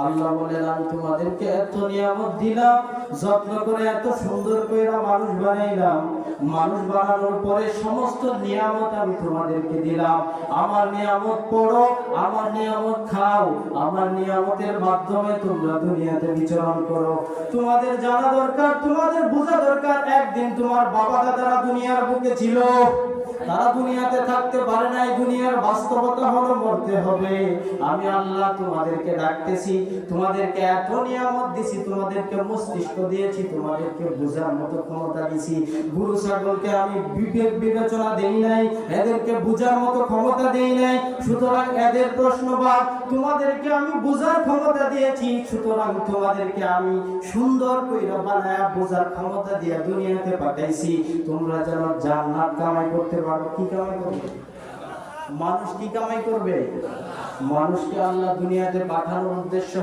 আল্লাহ বলেন আমি তোমাদেরকে এত নিয়ামত দিলাম, যত্ন করে এত সুন্দর করে মানুষ বানাইলাম, মানুষ বানানোর পরে সমস্ত নিয়ামত আমি তোমাদেরকে দিলাম। আমার নিয়ামত পড়ো, আমার নিয়ামত খাও, আমার নিয়ামতের মাধ্যমে তোমরা দুনিয়াতে বিচরণ করো। তোমাদের জানা দরকার, তোমাদের বোঝা দরকার, একদিন তোমার বাবা দাদারা দুনিয়ার বুকে ছিল, তারা দুনিয়াতে থাকতে পারে নাই, দুনিয়ার বাস্তবতা হলো মরতে হবে। আমি আল্লাহ তোমাদেরকে ডাকতেছি, তোমাদেরকে এত নিয়ামত দিছি, তোমাদেরকে মস্তিষ্ক দিয়েছি, তোমাদেরকে বোঝার মতো ক্ষমতা দিছি। গরু ছাগলকে আমি বিবেক বিবেচনা দেই নাই, এদেরকে বোঝার মতো ক্ষমতা দেই নাই, সুতরাং এদের প্রশ্নবাদ। তোমাদেরকে আমি বোঝার ক্ষমতা দিয়েছি, সুতরাং তোমাদেরকে আমি সুন্দর কইরা বানায়া বোঝার ক্ষমতা দিয়ে দুনিয়াতে পাঠাইছি, তোমরা যেন জান্নাত কামাই করতে পারো। কি কামাই করবে? মানুষ কি কামাই করবে? মানুষকে আল্লাহ দুনিয়াতে পাঠানোর উদ্দেশ্য